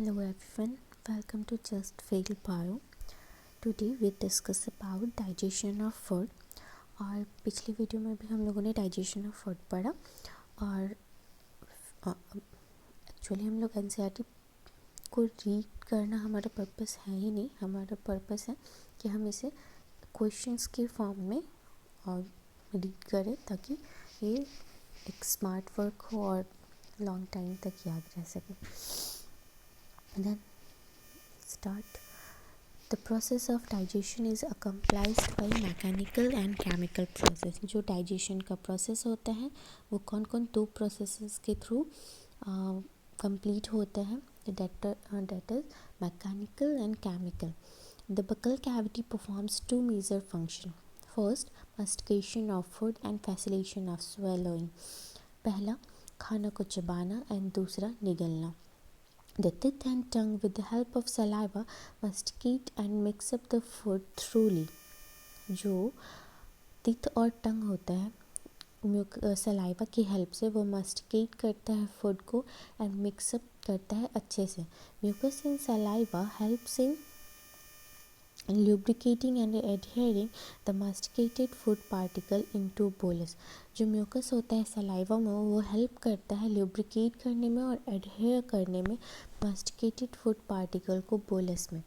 Hello everyone, welcome to Just Fail Bio. Today we discuss about digestion of food. और पिछली video में भी हम लोगों ने डाइजेशन ऑफ फूड पढ़ा और एक्चुअली हम लोग एनसीईआरटी को रीड करना हमारा पर्पस है ही नहीं. हमारा पर्पस है कि हम इसे क्वेश्चंस के फॉर्म में रीड करें ताकि ये एक स्मार्ट वर्क हो और लॉन्ग टाइम तक याद रह सके. Then start. The process of digestion is accomplished by mechanical and chemical process. जो digestion का process होता है वो कौन कौन दो processes के थ्रू complete होता है. That is mechanical and chemical. The buccal cavity performs two major functions. First, mastication of food and facilitation of swallowing. पहला खाना को चबाना and दूसरा निगलना. The teeth and tongue, with the help of saliva, masticate and mix up the food thoroughly. जो teeth और टंग होता है saliva की हेल्प से वो मस्टिकेट करता है फूड को एंड मिक्सअप करता है अच्छे से. Mucus in saliva helps in lubricating and adhering the masticated food particle into bolus. जो म्यूकस होता है सलाइवा में वो हेल्प करता है lubricate करने में और adhere करने में masticated food particle को बोलस में.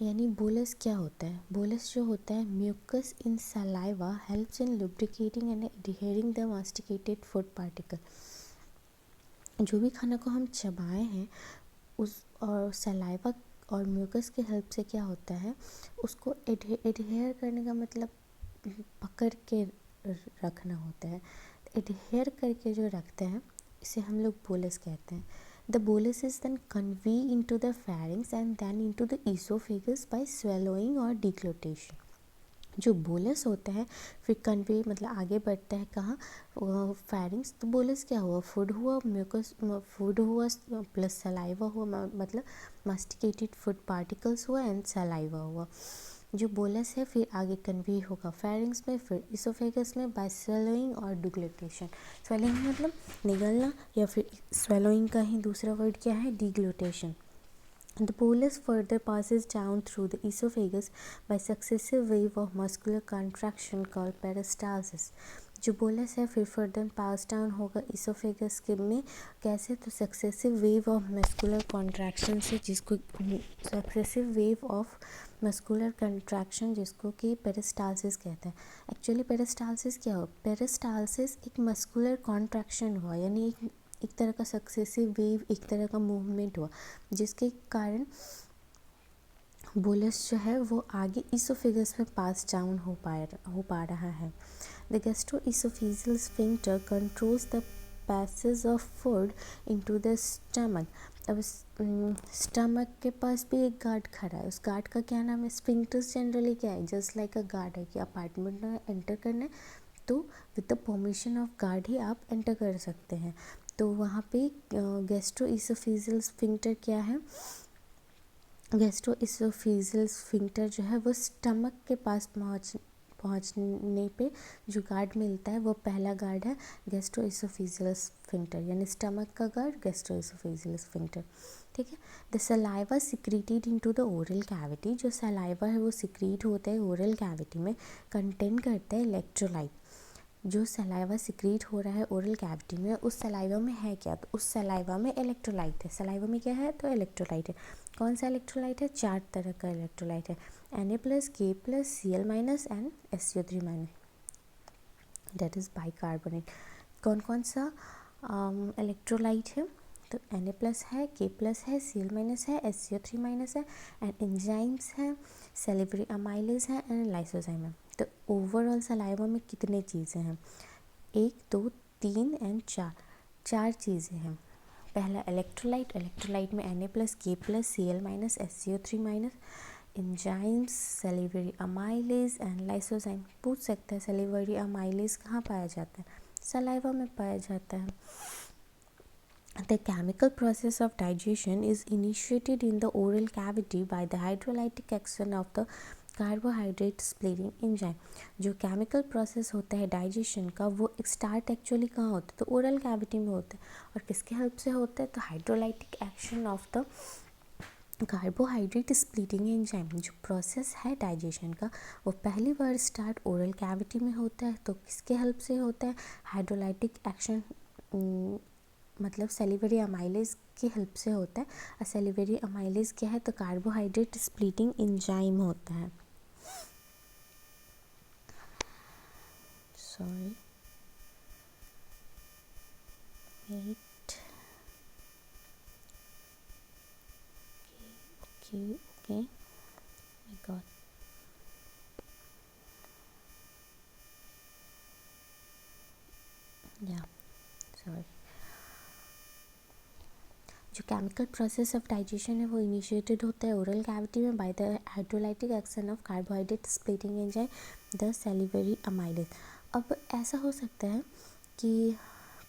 यानी बोलस क्या होता है? बोलस जो होता है mucus in saliva helps in lubricating and adhering the masticated food particle. जो भी खाना को हम चबाए हैं उस और सलाइवा और म्यूकस के हेल्प से क्या होता है उसको एडहेयर करने का मतलब पकड़ के रखना होता है. एडहेयर करके जो रखते हैं इसे हम लोग बोलस कहते हैं. The bolus is then convey into the pharynx and then into the oesophagus by swallowing और डिग्लूटेशन. जो बोलस होता है फिर कन्वे मतलब आगे बढ़ता है कहाँ फेरिंग्स. तो बोलस क्या हुआ? फूड हुआ, म्यूकस फूड हुआ प्लस सलाइवा हुआ मतलब मास्टिकेटेड फूड पार्टिकल्स हुआ एंड सलाइवा हुआ. जो बोलस है फिर आगे कन्वे होगा फेरिंग्स में फिर इसोफेगस में बाय स्वेलोइंग और डिग्लूटेशन. स्वेलोइंग मतलब निगलना या फिर स्वेलोइंग का ही दूसरा वर्ड क्या है? डिग्लूटेशन. The bolus further passes down through the esophagus by successive wave of muscular contraction called peristalsis. जो बोलस है फिर फर्दर पास डाउन होगा इसोफेगस के में कैसे? तो successive wave of muscular contraction से जिसको successive wave of muscular contraction जिसको कि पेरिस्टालसिस कहते हैं. एक्चुअली पेरिस्टालसिस क्या हो? पेरिस्टालसिस एक मस्कुलर कॉन्ट्रैक्शन हुआ यानी एक तरह का सक्सेसिव वेव एक तरह का मूवमेंट हुआ जिसके कारण बोलस जो है वो आगे इसोफेगस में पास डाउन हो पा रहा है. The gastro-oesophageal sphincter controls the passage of food into the stomach. अब स्टमक के पास भी एक गार्ड खड़ा है. उस गार्ड का क्या नाम है? स्फिंक्टर्स जनरली क्या है? जस्ट लाइक अ गार्ड है कि अपार्टमेंट में एंटर करना है तो with the permission of guard ही आप एंटर कर सकते हैं. तो वहाँ पे गैस्ट्रोइसोफेजियल स्फिंक्टर क्या है? गैस्ट्रोइसोफेजियल स्फिंक्टर जो है वो स्टमक के पास पहुँचने पे जो गार्ड मिलता है वो पहला गार्ड है गैस्ट्रोइसोफेजियल स्फिंक्टर यानी स्टमक का गार्ड गैस्ट्रोइसोफेजियल स्फिंक्टर. ठीक है. The saliva secreted into the oral cavity. जो सलाइवा है वो सिक्रीट होता है ओरल कैविटी में कंटेन करता है इलेक्ट्रोलाइट. जो सलाइवा सिक्रीट हो रहा है ओरल कैविटी में उस सलाइवा में है क्या? तो उस सलाइवा में इलेक्ट्रोलाइट है. सलाइवा में क्या है? तो इलेक्ट्रोलाइट है. कौन सा इलेक्ट्रोलाइट है? 4 तरह का इलेक्ट्रोलाइट है. Na+, K+, Cl- and SO3-. That is bicarbonate. कौन कौन सा इलेक्ट्रोलाइट है? तो Na+ है, K+ है, Cl- है, SO3- है एंड एंजाइम्स है, सेलिवरी अमाइलेज है एंड लाइसोजाइम है. तो ओवरऑल सलाइवा में कितने चीज़ें हैं? 1, 2, 3 एंड 4 चीज़ें हैं. पहला इलेक्ट्रोलाइट में Na+, K+, Cl- SO3-, enzymes, salivary amylase and lysozyme. पूछ सकता है सेलिवरी अमाइलेज कहाँ पाया जाता है? सलाइवा में पाया जाता है. The chemical process of digestion is initiated in the oral cavity by the hydrolytic action of the carbohydrate splitting enzyme. जो केमिकल प्रोसेस होता है डाइजेशन का, वो स्टार्ट एक्चुअली कहाँ होता है, तो ओरल कैविटी में होता है। और किसके हेल्प से होता है, तो hydrolytic action of the carbohydrate splitting enzyme. जो प्रोसेस है डाइजेशन का, वो पहली बार स्टार्ट ओरल कैविटी में होता है। तो किसके हेल्प से होता है, हाइड्रोलाइटिक एक्शन, मतलब सेलिवरी अमाइलेज की हेल्प से होता है। सेलिवरी अमाइलेज क्या है, तो कार्बोहाइड्रेट स्प्लिटिंग एंजाइम होता है। Sorry, wait, okay, I got. या सॉरी, जो केमिकल प्रोसेस ऑफ डाइजेशन है वो इनिशिएटेड होता है ओरल कैविटी में by the hydrolytic action of carbohydrate splitting enzyme the salivary amylase. अब ऐसा हो सकता है कि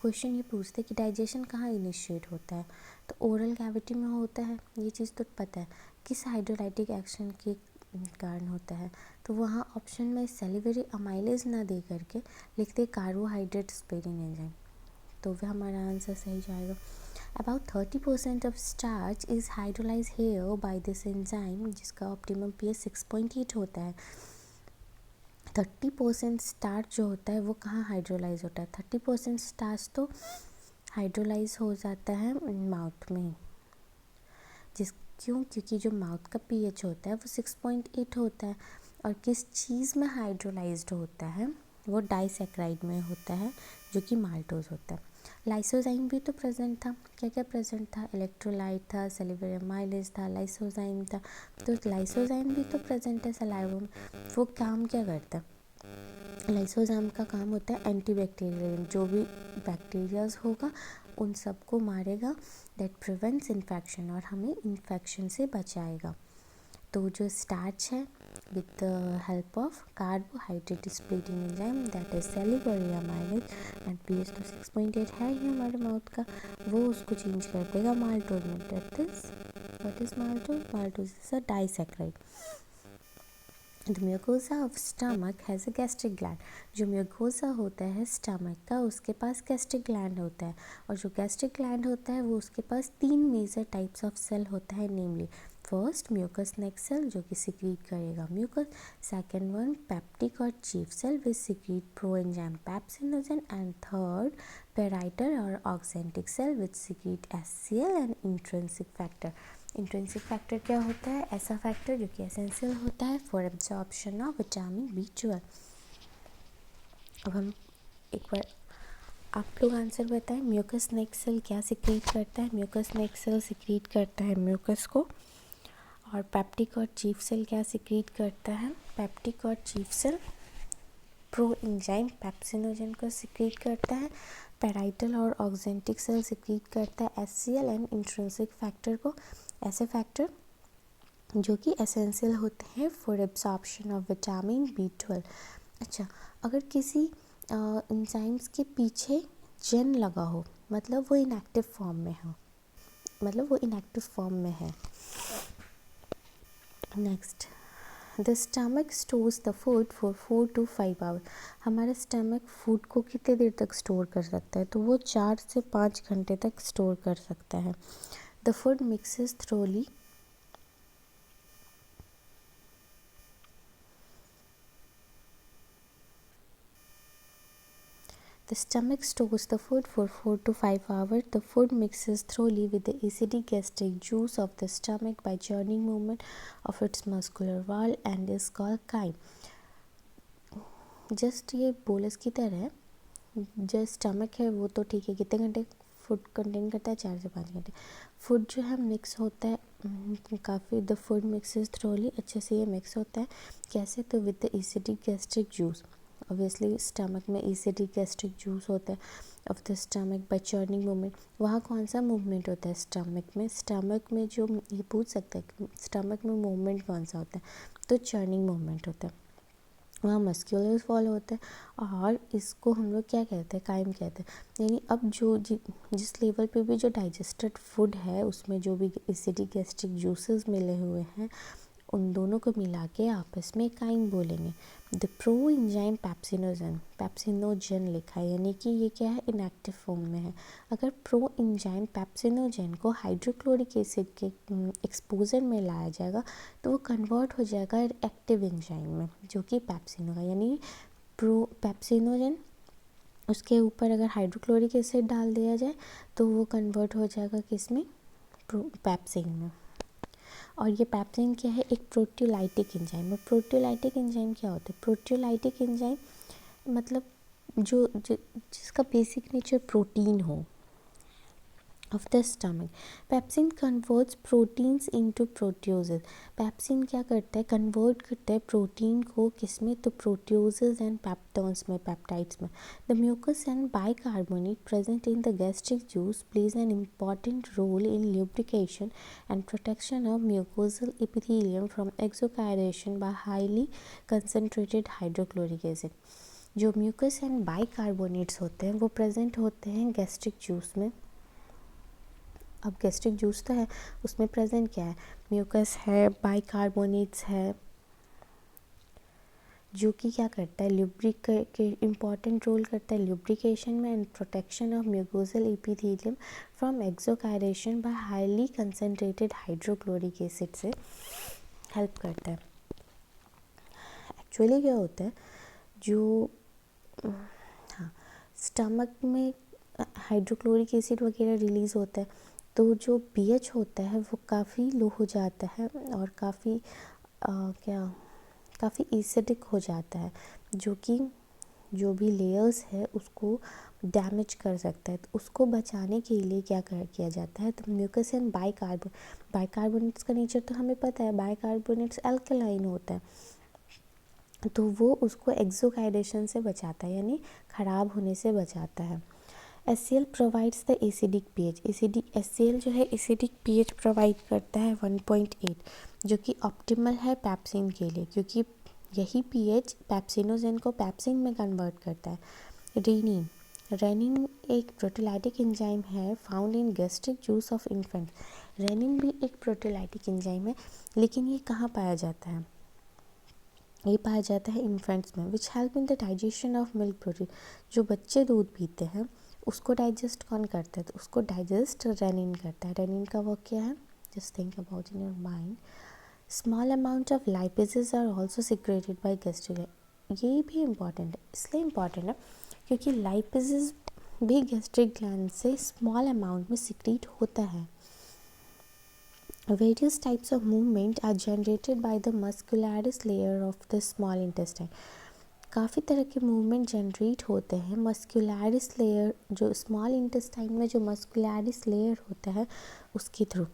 क्वेश्चन ये पूछते हैं कि डाइजेशन कहाँ इनिशिएट होता है, तो ओरल कैविटी में होता है, ये चीज़ तो पता है। किस हाइड्रोलाइटिक एक्शन के कारण होता है, तो वहाँ ऑप्शन में सेलिवरी अमाइलेज ना दे करके लिखते कार्बोहाइड्रेट स्प्लिटिंग एंजाइम, तो वह हमारा आंसर सही जाएगा। About 30% of starch is hydrolyzed here by this enzyme, जिसका ऑप्टिमम pH 6.8 होता है। 30% स्टार्च जो होता है वो कहाँ हाइड्रोलाइज होता है, 30% स्टार्च तो हाइड्रोलाइज हो जाता है माउथ में। क्योंकि जो माउथ का pH होता है वो 6.8 होता है। और किस चीज़ में हाइड्रोलाइज्ड होता है, वो डाइसैक्राइड में होता है, जो कि माल्टोज होता है। लाइसोजाइम भी तो प्रेजेंट था, क्या क्या प्रेजेंट था, इलेक्ट्रोलाइट था, सेलिवरी अमाइलेज था, लाइसोजाइम था। तो लाइसोजाइम भी तो प्रेजेंट है सलाइवा में। वो काम क्या करता है, लाइसोजाइम का काम होता है एंटीबैक्टीरियल, जो भी बैक्टीरियाज होगा उन सबको मारेगा, दैट प्रिवेंट्स इन्फेक्शन, और हमें इन्फेक्शन से बचाएगा। तो जो स्टार्च है with the help of carbohydrate splitting enzyme that is salivary amylase and pH तो 6.8 है ही हमारे माउथ का, वो उसको चेंज कर देगा माल्टोज में। That is what is maltose, maltose is a disaccharide. The mucosa of stomach has a gastric gland। जो म्यूकोसा होता है स्टमक का, उसके पास गैस्ट्रिक ग्लैंड होता है। और जो गैस्ट्रिक ग्लैंड होता है वो उसके पास 3 मेजर टाइप्स ऑफ सेल होता है, namely first mucous neck cell जो कि सिक्रीट करेगा म्यूकस, सेकेंड वन पेप्टिक और chief cell which secrete pro enzyme pepsinogen, and third parietal और oxyntic cell which secrete HCl and intrinsic factor. Intrinsic factor क्या होता है, ऐसा फैक्टर जो कि एसेंशियल होता है for absorption of vitamin B12। अब हम एक बार आप लोग आंसर बताएं, म्यूकस नेक सेल क्या सिक्रीट करता है, म्यूकस नेक सेल सिक्रीट करता है म्यूकस को, और पेप्टिक और चीफ सेल क्या सिक्रीट करता है, पेप्टिक और chief cell pro enzyme pepsinogen को सिक्रीट करता है, पेराइटल और ऑक्सेंटिक सेल सिक्रीट करता है HCl एंड इंट्रिंसिक फैक्टर को, ऐसे फैक्टर जो कि एसेंशियल होते हैं for absorption of vitamin B12। अच्छा, अगर किसी एंजाइम्स के पीछे जेन लगा हो, मतलब वो इनएक्टिव फॉर्म में हो, next, the stomach stores the food for 4 to 5 hour. हमारा स्टमक फूड को कितने देर तक स्टोर कर सकता है, तो वो 4 से 5 घंटे तक स्टोर कर सकता है। The food mixes thoroughly, the stomach stores the food for 4 to 5 hours. The food mixes thoroughly with the acidic gastric juice of the stomach by churning movement of its muscular wall and is called chyme। Just ये bolus की तरह है, जो stomach है वो तो ठीक है, कितने घंटे फूड कंटेन करता है, 4 से 5 घंटे। फूड जो है मिक्स होता है काफ़ी, द फूड मिक्सेस थ्रोली, अच्छे से ये मिक्स होता है, कैसे, तो with the acidic gastric juice, obviously stomach में एसिडिक गैस्ट्रिक जूस होता है of the stomach by churning movement. वहाँ कौन सा मूवमेंट होता है स्टमक में जो ये पूछ सकता है कि स्टमक में मूवमेंट कौन सा होता है, तो चर्निंग मूवमेंट होता है, वहाँ मस्क्यूलर फॉल होता है। और इसको हम लोग क्या कहते हैं, काइम कहते हैं। यानी अब जो जिस लेवल पे भी जो डाइजेस्टेड फूड है उसमें जो भी एसिडिक गैस्ट्रिक जूसेस मिले हुए हैं, उन दोनों को मिला के आपस में काइन बोलेंगे। द प्रो इंजाइम पैप्सिनोजन लिखा है, यानी कि ये क्या है, इनएक्टिव फॉर्म में है। अगर प्रो इंजाइम पैप्सिनोजन को हाइड्रोक्लोरिक एसिड के एक्सपोजर में लाया जाएगा तो वो कन्वर्ट हो जाएगा एक्टिव इंजाइम में, जो कि पैप्सिन होगा। यानी प्रो पैप्सिनोजन, उसके ऊपर अगर हाइड्रोक्लोरिक एसिड डाल दिया जाए तो वो कन्वर्ट हो जाएगा किस में, पैप्सिन में। और ये पैप्सिन क्या है, एक प्रोटियोलाइटिक एंजाइम है। प्रोटियोलाइटिक एंजाइम क्या होता है, प्रोटियोलाइटिक एंजाइम मतलब जिसका बेसिक नेचर प्रोटीन हो of the stomach. Pepsin converts proteins into proteases. Pepsin क्या करता है, कन्वर्ट करता है प्रोटीन को किस में, तो प्रोटियोजेज एंड पेप्टोन्स में, पेप्टाइड्स में। The mucus and bicarbonate present in the gastric juice plays an important role in lubrication and protection of mucosal epithelium from exocyration by highly concentrated hydrochloric acid. जो mucus and bicarbonates होते हैं वो present होते हैं gastric juice में। अब gastric juice तो है, उसमें प्रेजेंट क्या है, म्यूकस है, बाइकार्बोनेट्स है, जो कि क्या करता है, इम्पॉर्टेंट रोल करता है ल्यूब्रिकेशन में and protection of mucosal epithelium from excoriation by highly concentrated hydrochloric acid से हेल्प करता है। एक्चुअली क्या होता है, जो हाँ स्टमक में हाइड्रोक्लोरिक एसिड वगैरह रिलीज़ होता है तो जो pH होता है वो काफ़ी लो हो जाता है और काफ़ी एसिडिक हो जाता है, जो कि जो भी लेयर्स है उसको डैमेज कर सकता है। तो उसको बचाने के लिए क्या किया जाता है, तो म्यूकस एंड बाइकार्बोनेट्स का नेचर तो हमें पता है, बाइकार्बोनेट्स अल्कलाइन होता है, तो वो उसको एक्सोकाइडेशन से बचाता है, यानी ख़राब होने से बचाता है। HCl provides the acidic pH। HCl जो है एसिडिक pH प्रोवाइड करता है 1.8, जो कि ऑप्टिमल है पैप्सिन के लिए, क्योंकि यही pH पैप्सिनोजन को पैप्सिन में कन्वर्ट करता है। रेनिन एक प्रोटीलाइटिक एंजाइम है found in gastric juice of infant. Rennin भी एक प्रोटीलाइटिक एंजाइम है, लेकिन ये कहाँ पाया जाता है, ये पाया जाता है इन्फेंट्स में। विच help in the digestion of milk protein. जो बच्चे दूध पीते हैं उसको डाइजेस्ट कौन करता है, तो उसको डाइजेस्ट रेनिन करता है। रेनिन का वर्क क्या है, just think about in your mind. Small amount of lipases are also secreted by gastric. ये भी इम्पॉर्टेंट है, इसलिए इम्पॉर्टेंट है क्योंकि लाइपेजेस भी गैस्ट्रिक ग्लैंड से स्मॉल अमाउंट में सिक्रीट होता है। Various types of movement are generated by the muscularis layer of the small intestine. काफ़ी तरह के मूवमेंट जनरेट होते हैं मस्कुलरिस लेयर, जो स्मॉल इंटेस्टाइन में जो मस्कुलरिस लेयर होता है उसके through.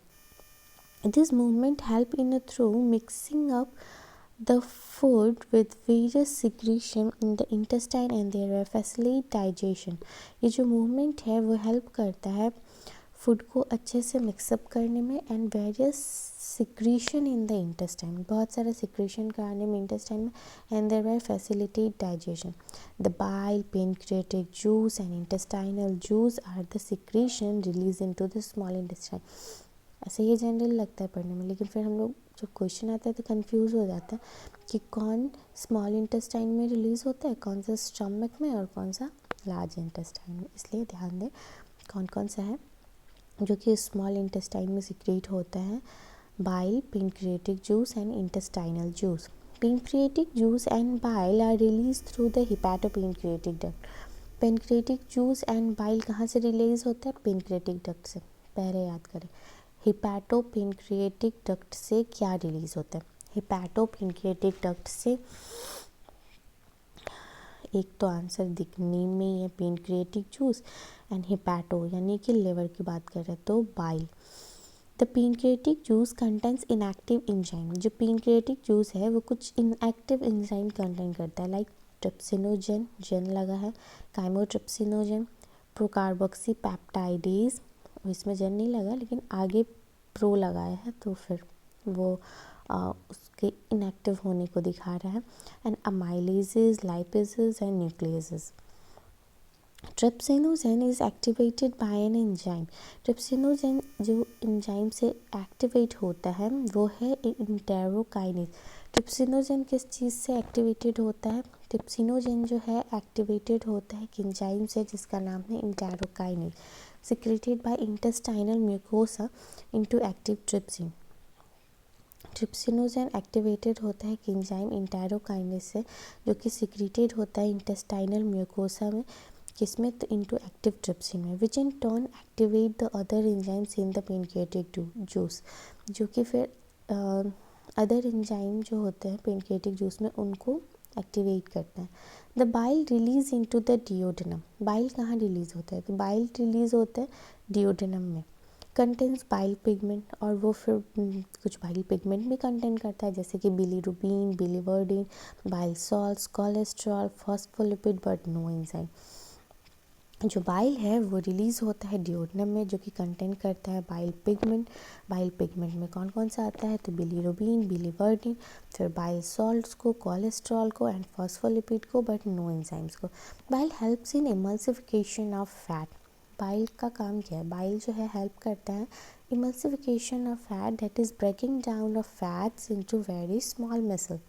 This movement help in through mixing up the food with various secretion in the intestine and there facilitate digestion. ये जो मूवमेंट है वो हेल्प करता है फूड को अच्छे से मिक्सअप करने में and various secretion in the intestine, बहुत सारा सिक्रीशन कराने में इंटेस्टाइन में, and thereby facilitate digestion. The bile, pancreatic juice and intestinal juice are the secretion release into the small intestine. ऐसे ये जनरल लगता है पढ़ने में, लेकिन फिर हम लोग जब क्वेश्चन आता है तो कंफ्यूज हो जाता है कि कौन स्मॉल इंटेस्टाइन में रिलीज़ होता है, कौन सा स्टमक में और कौन सा लार्ज इंटेस्टाइन में। इसलिए ध्यान दें कौन कौन सा है जो कि स्मॉल इंटेस्टाइन में सिक्रीट होता है। Bile, pancreatic juice and intestinal juice. Pancreatic juice and bile are release through the hepatopancreatic duct. Pancreatic juice and bile कहाँ से रिलीज होता है, पेनक्रियाटिक डक्ट से। पहले याद करें हिपैटोपेनक्रियाटिक डक्ट से क्या रिलीज होता है, हिपैटोपेनक्रियाटिक डक्ट से। एक तो आंसर दिखने में ही है पेनक्रियाटिक जूस एंड हिपैटो यानी कि लिवर की बात कर रहे हैं तो bile. The pancreatic juice contains inactive enzyme. जो पेनक्रियाटिक जूस है वो कुछ इनएक्टिव एंजाइम कंटेन करता है, लाइक ट्रिप्सिनोजन, जन लगा है, काइमोट्रिप्सिनोजन, प्रोकार्बोक्सी पेप्टाइडेज, इसमें जन नहीं लगा लेकिन आगे प्रो लगाया है तो फिर वो उसके इनएक्टिव होने को दिखा रहा है, and अमाइलेजेस, lipases and nucleases. Trypsinogen is activated by an enzyme. Trypsinogen जो एंजाइम से एक्टिवेट होता है वो है इंटेरोकाइनेज। ट्रिप्सिनोजेन किस चीज़ से एक्टिवेटेड होता है? ट्रिप्सिनोजेन जो है एक्टिवेटेड होता है एक एंजाइम से जिसका नाम है enterokinase, secreted by intestinal mucosa into active trypsin. Trypsinogen activated होता है एक एंजाइम इंटेरोकाइनेज से जो कि सिक्रेटेड होता है इंटेस्टाइनल म्यूकोसा में, किसमें? तो इनटू एक्टिव ट्रिप्सिन में, which in turn activate the other enzymes in the pancreatic juice, जो कि फिर अदर एंजाइम जो होते हैं पेनक्रियाटिक जूस में उनको एक्टिवेट करते हैं। The bile release into the duodenum. Bile कहाँ रिलीज होता है? तो बाइल रिलीज होता है डिओडेनम में। कंटेंस बाइल पिगमेंट, और वो फिर कुछ बाइल पिगमेंट भी कंटेन करता है जैसे कि bilirubin, biliverdin, bile salts, cholesterol, phospholipid, but no enzyme. जो बाइल है वो रिलीज़ होता है डिओडेनम में जो कि कंटेन करता है बाइल पिगमेंट। बाइल पिगमेंट में कौन कौन सा आता है? तो बिलीरुबिन, बिलीवर्डिन, फिर बाइल सॉल्ट्स को, कोलेस्ट्रॉल को एंड फॉस्फोलिपिड को, बट नो एंजाइम्स को। Bile helps in emulsification of fat. Bile का काम क्या है? बाइल जो है हेल्प करता है emulsification of fat, that is breaking down of fats into very small muscle.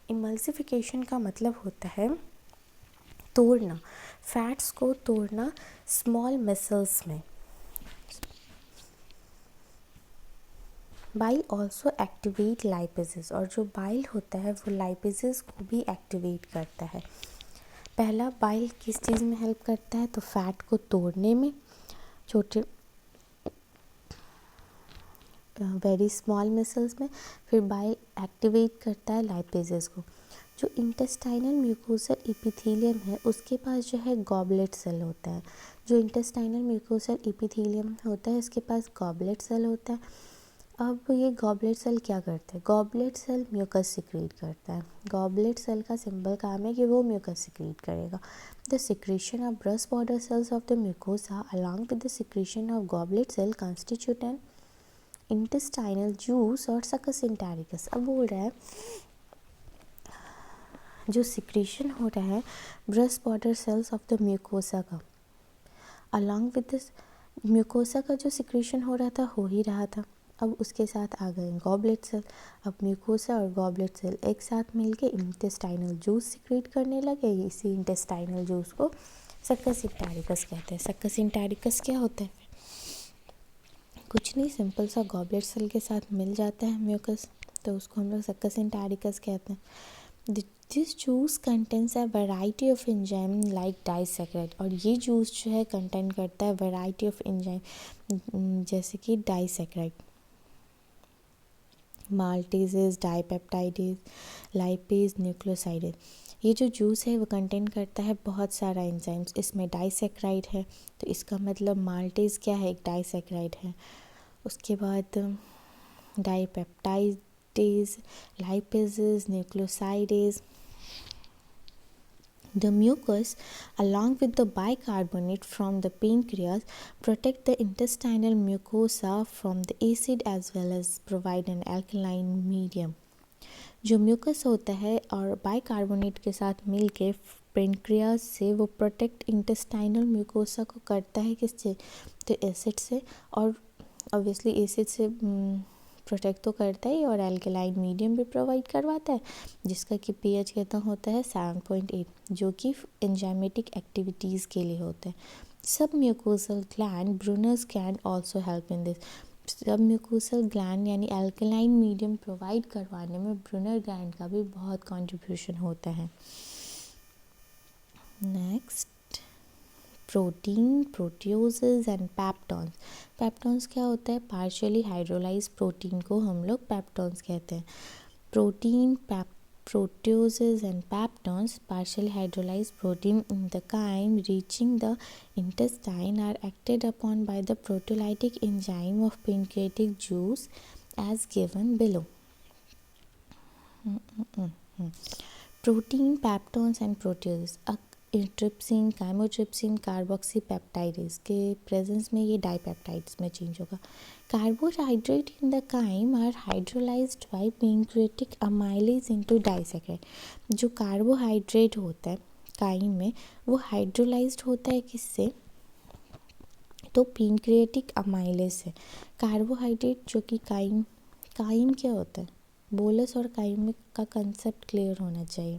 Emulsification का मतलब होता है तोड़ना, फैट्स को तोड़ना स्मॉल मसल्स में। बाइल ऑल्सो एक्टिवेट लाइपेजेस, और जो बाइल होता है वो लाइपेजेस को भी एक्टिवेट करता है। पहला, बाइल किस चीज़ में हेल्प करता है? तो फैट को तोड़ने में, छोटे वेरी स्मॉल मसल्स में। फिर बाइल एक्टिवेट करता है लाइपेजेस को। जो इंटेस्टाइनल म्यूकोसल एपिथेलियम है उसके पास जो है गॉबलेट सेल होता है। जो इंटेस्टाइनल म्यूकोसल एपिथेलियम होता है इसके पास गॉबलेट सेल होता है। अब ये गॉबलेट सेल क्या करता है? गॉबलेट सेल म्यूकस सिक्रीट करता है। गॉबलेट सेल का सिंपल काम है कि वो म्यूकस सिक्रीट करेगा। The secretion of brush border cells of the mucosa along with the secretion of goblet cell constitute an intestinal juice और सकस इंटेरिकस। अब बोल रहा है जो सिक्रीशन हो रहा है brush border cells of the mucosa का, अलॉन्ग विद दिस म्यूकोसा का जो सिक्रीशन हो रहा था हो ही रहा था। अब उसके साथ आ गए गॉबलेट सेल। अब म्यूकोसा और गॉबलेट सेल एक साथ मिलके इंटेस्टाइनल जूस सिक्रीट करने लगे। इसी इंटेस्टाइनल जूस को सकस इंटेरिकस कहते हैं। सकस इंटेरिकस क्या होता है? कुछ नहीं, सिंपल सा गॉबलेट सेल के साथ मिल जाता है म्यूकस, तो उसको हम लोग सकस इंटेरिकस कहते हैं। This juice contains a variety of enzyme like disaccharide, और ये जूस जो है कंटेन करता है वैरायटी ऑफ एंजाइम जैसे कि डाइसैकेराइड, माल्टेजेस, डाइपेप्टाइडेज, लाइपेज, न्यूक्लियोसाइडेज। ये जो जूस है वो कंटेन करता है बहुत सारा एंजाइम्स। इसमें डाइसैकेराइड है तो इसका मतलब माल्टेज क्या है? एक डाइसैकेराइड है। उसके बाद dipeptidase, lipases, nucleosidase. The mucus, along with the bicarbonate from the pancreas, protect the intestinal mucosa from the acid as well as provide an alkaline medium. जो म्यूकस होता है और बाइकार्बोनेट के साथ मिल के पेनक्रियाज से वो प्रोटेक्ट इंटेस्टाइनल म्यूकोसा को करता है किससे? तो एसिड से, और ऑब्वियसली एसिड से प्रोटेक्ट तो करता ही और एल्कलाइन मीडियम भी प्रोवाइड करवाता है जिसका कि पीएच कितना होता है 7.8, जो कि एंजाइमेटिक एक्टिविटीज़ के लिए होता है। सब mucosal gland Brunner's can also help in this. सब म्यूकोसल ग्लैंड यानी एल्कलाइन मीडियम प्रोवाइड करवाने में ब्रूनर ग्लैंड का भी बहुत कंट्रीब्यूशन होता है। Next, protein, proteoses and peptones. Peptones क्या होता है? पार्शियली हाइड्रोलाइज प्रोटीन को हम लोग पेप्टॉन्स कहते हैं। Protein, proteases and peptones, partially hydrolyzed protein in the kind reaching the intestine, are acted upon by the proteolytic enzyme of pancreatic juice as given below. Protein, peptones and proteases, trypsin, chymotrypsin, carboxypeptidase के presence में ये dipeptides में change होगा। Carbohydrate in the chyme are hydrolysed by pancreatic amylase into disaccharide. जो carbohydrate होता है Kine में, वो हाइड्रोलाइज्ड होता है किससे, तो पैनक्रियाटिक अमाइलेज से। कार्बोहाइड्रेट जो कि काइन क्या होता है, बोलस और काइन में का कंसेप्ट क्लियर होना चाहिए।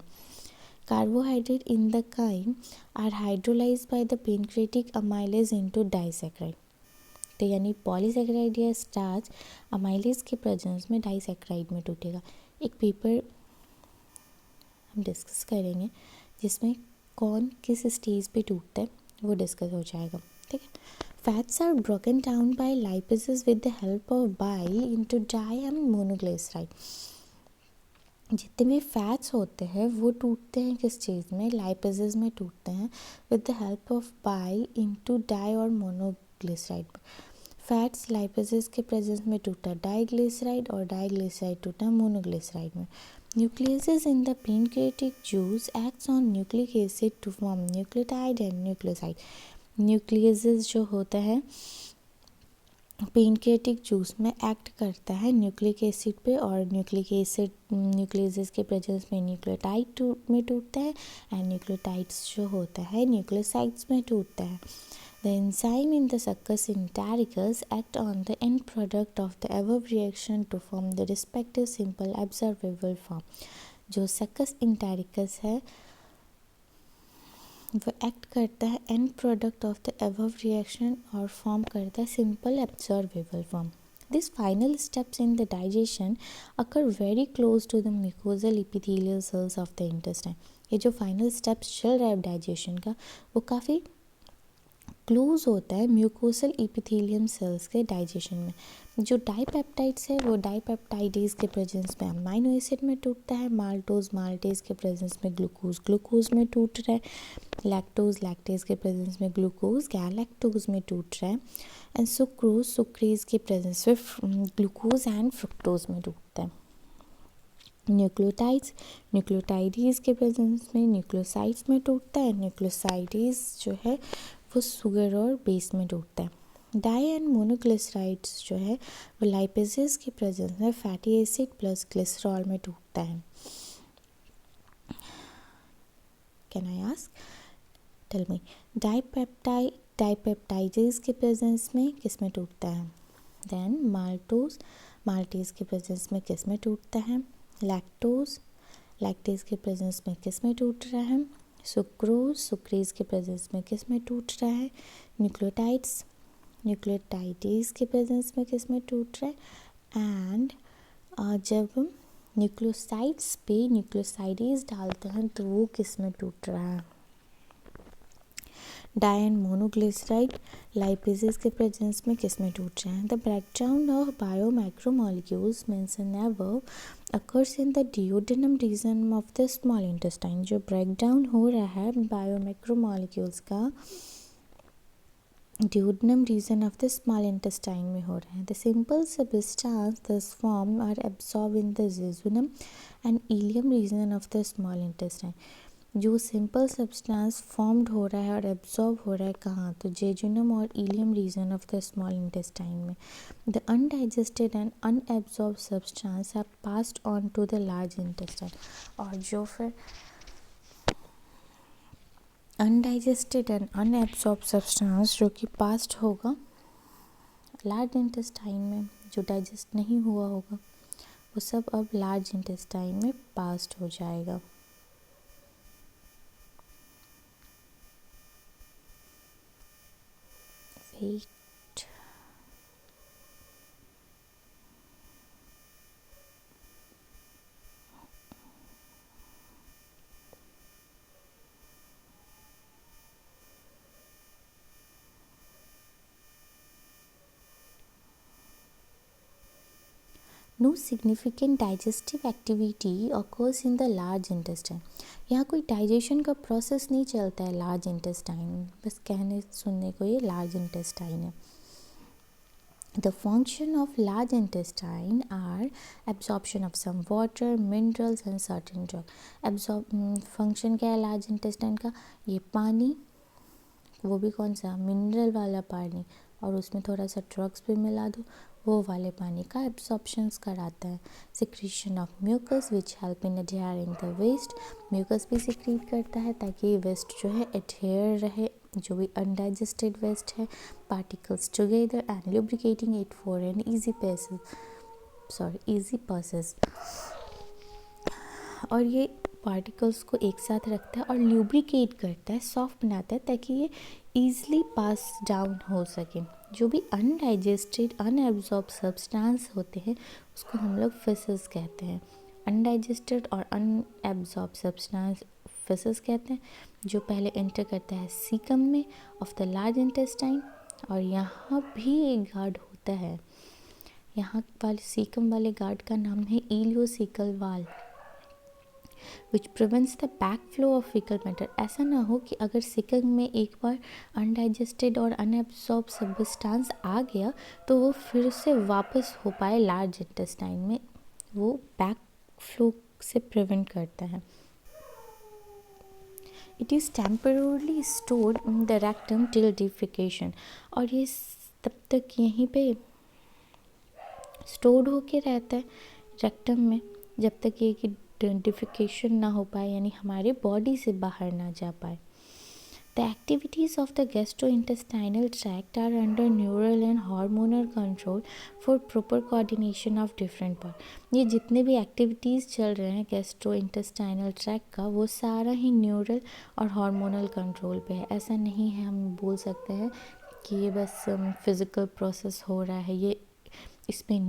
Carbohydrate in the chyme are hydrolysed by the pancreatic amylase into disaccharide. तो यानी पॉलीसैकेराइड या स्टार्च अमाइलेज के प्रेजेंस में डाइसैकेराइड में टूटेगा। एक पेपर हम डिस्कस करेंगे जिसमें कौन किस स्टेज पे टूटता है वो डिस्कस हो जाएगा, ठीक है। Fats are broken down by lipases with the help of bile into di and monoglyceride. जितने भी फैट्स होते हैं वो टूटते हैं किस चीज़ में, लाइपेजेस में टूटते हैं with the help of bile into di और मोनोग्लिसराइड। फैट्स लाइपेजेस के प्रेजेंस में टूटा डाइग्लिसराइड और डाइग्लिसराइड टूटा मोनोग्लिसराइड में। Nucleases in the pancreatic juice acts on nucleic acid to form nucleotide and nucleoside. Nucleases जो होता है पैनक्रियाटिक जूस में एक्ट करता है न्यूक्लिक एसिड पे, और न्यूक्लिक एसिड न्यूक्लियसेस के प्रेजेंस में न्यूक्लियोटाइड में टूटता है, एंड न्यूक्लियोटाइड्स जो होता है न्यूक्लियोसाइड्स में टूटता है। The enzyme in the succus entericus act on the end product of the above reaction to form the respective simple absorbable form। जो सक्कस इंटेरिकस है वो एक्ट करता है and product of the above reaction और form करता है simple absorbable form. These final steps in the digestion occur very close to the mucosal epithelial cells of the intestine। ये जो फाइनल स्टेप्स चल रहा है डाइजेशन का वो काफ़ी क्लोज होता है म्यूकोसल इपिथेलियम सेल्स के डाइजेशन में। जो डाइपेप्टाइड्स है वो डाइपेप्टाइडेज के प्रेजेंस में अमाइनो एसिड में टूटता है, माल्टोज माल्टेज के प्रेजेंस में ग्लूकोज में टूट रहा है, लैक्टोज लैक्टेज के प्रेजेंस में ग्लूकोज गैलेक्टोज में टूट रहा है, एंड सुक्रोज सुक्रेज के प्रेजेंस में ग्लूकोज एंड फ्रुक्टोज में टूटता है। न्यूक्लियोटाइड्स न्यूक्लियोटाइडेज के प्रेजेंस में न्यूक्लियोसाइड्स में टूटता है, न्यूक्लियोसाइडेज जो है वो शुगर और बेस में टूटता है। डाई एंड मोनोग्लिसराइड्स जो है वो लाइपेजेस के प्रेजेंस में फैटी एसिड प्लस ग्लिसरॉल में टूटता है। Can I ask, tell me, dipeptidase के प्रेजेंस में किस में टूटता है, देन माल्टेज के प्रेजेंस में किस में टूटता है, लैक्टेज के प्रेजेंस में किस में टूट रहा है, सुक्रेज के प्रेजेंस में किस में टूट रहा है, न्यूक्लियोटाइडेज के प्रेजेंस में किस में टूट रहा है, एंड जब हम न्यूक्लियोसाइड्स पे न्यूक्लियोसाइडेज डालते हैं तो वो किस में टूट रहा है, डाई एंड मोनोग्लिसराइड लाइपेजेस के प्रेजेंस में किस में टूट रहे हैं। The breakdown of biomacromolecules mention above occurs in the duodenum region of the small intestine. जो ब्रेकडाउन हो रहा है बायोमैक्रोमोलिक्यूल्स का duodenum region of the small intestine में हो रहा है। The simple substance thus form are absorb in the jejunum and ileum region of the small intestine. जो सिंपल सब्सटेंस फॉर्म्ड हो रहा है और एब्जॉर्ब हो रहा है कहाँ, तो जेजुनम और ileum region of the small intestine में। The undigested and unabsorbed substance have passed on to the large intestine. और जो फिर अनडाइजेस्टेड एंड अनएब्जॉर्ब सब्सटेंस जो कि पास्ड होगा लार्ज इंटेस्टाइन में, जो डाइजेस्ट नहीं हुआ होगा वो सब अब लार्ज इंटेस्टाइन में पास्ड हो जाएगा। Wait. No significant digestive activity occurs in the large intestine। यहाँ कोई डाइजेशन का प्रोसेस नहीं चलता है लार्ज इंटेस्टाइन में, बस कहने सुनने को ये लार्ज इंटेस्टाइन है। The function of large intestine are absorption of some water, minerals and certain drugs। Function क्या है लार्ज इंटेस्टाइन का, ये पानी, वो भी कौन सा मिनरल वाला पानी, और उसमें थोड़ा सा ड्रग्स भी मिला दो, वो वाले पानी का एब्सॉर्प्शंस कराता है। Secretion of mucus which help in adhering the waste, mucus भी सिक्रीट करता है ताकि वेस्ट जो है एडहेयर रहे, जो भी अनडाइजेस्टेड वेस्ट है, particles together and lubricating it for an easy process. और ये पार्टिकल्स को एक साथ रखता है और ल्यूब्रिकेट करता है, सॉफ्ट बनाता है ताकि ये ईज़िली पास डाउन हो सके। जो भी अनडाइजेस्टेड अनएब्जॉर्ब सब्सटेंस होते हैं उसको हम लोग फेसेस कहते हैं। अनडाइजेस्टेड और अनएब्जॉर्ब सब्सटेंस फेसेस कहते हैं, जो पहले एंटर करता है सीकम में ऑफ द लार्ज इंटेस्टाइन, और यहाँ भी एक गार्ड होता है। यहाँ वाले सीकम वाले गार्ड का नाम है इलियोसिकल वाल which prevents the back flow of faecal matter. ऐसा ना हो कि अगर सिकम में एक बार अनडाइजेस्टेड और अनएब्सॉर्ब सब्सटेंस आ गया तो वो फिर से वापस हो पाए लार्ज इंटेस्टाइन में, वो बैक फ्लो से प्रिवेंट करता है। It is temporarily stored in the rectum till defecation, और ये तब तक यहीं पे स्टोर्ड होके रहता है रेक्टम में जब तक ये कि डिफिकेशन ना हो पाए, यानी हमारे बॉडी से बाहर ना जा पाए। The activities of the gastrointestinal tract are under neural and hormonal control for proper coordination of different part. ये जितने भी एक्टिविटीज़ चल रहे हैं गैस्ट्रोइंटेस्टाइनल ट्रैक्ट का, वो सारा ही न्यूरल और हार्मोनल कंट्रोल पे है। ऐसा नहीं है हम बोल सकते हैं कि ये बस फिज़िकल प्रोसेस हो रहा है, ये इसमें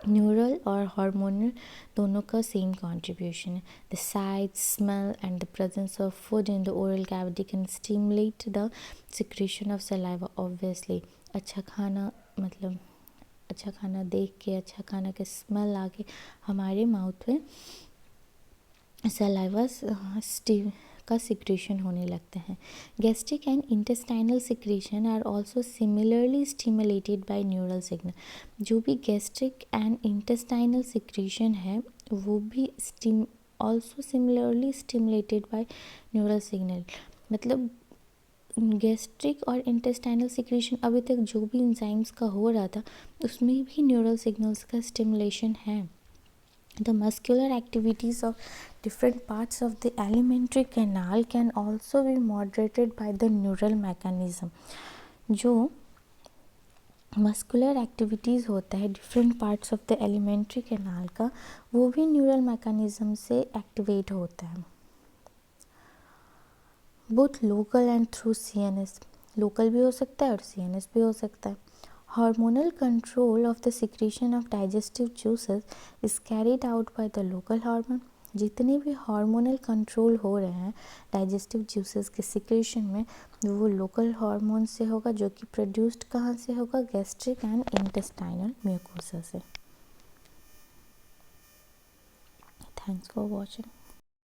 न्यूरल और हार्मोनल दोनों का सेम कंट्रीब्यूशन है। The site, smell and the presence of food in the oral cavity can stimulate the secretion of saliva. Obviously अच्छा खाना मतलब अच्छा खाना देख के, अच्छा खाना के स्मेल आके हमारे माउथ में सलाइवा का सिक्रीशन होने लगता है। Gastric and intestinal secretion are also similarly stimulated by neural signal. जो भी गैस्ट्रिक एंड इंटेस्टाइनल सिक्रीशन है वो भी also similarly stimulated by neural signal. मतलब गैस्ट्रिक और इंटेस्टाइनल सिक्रीशन अभी तक जो भी एंजाइम्स का हो रहा था उसमें भी न्यूरल सिग्नल्स का स्टिमुलेशन है। The muscular activities of different parts of the alimentary canal can also be moderated by the neural mechanism। जो मस्कुलर एक्टिविटीज़ होता है different parts of the alimentary canal का, वो भी न्यूरल मैकेनिज्म से activate होता है। Both local and through CNS, local भी हो सकता है और CNS भी हो सकता है। Hormonal control of the secretion of digestive juices is carried out by the local hormone। जितने भी हार्मोनल कंट्रोल हो रहे हैं डाइजेस्टिव जूसेस के सिक्रेशन में, वो लोकल हार्मोन से होगा, जो कि प्रोड्यूस्ड कहाँ से होगा, गैस्ट्रिक एंड इंटेस्टाइनल म्यूकोसा से। Thanks for watching.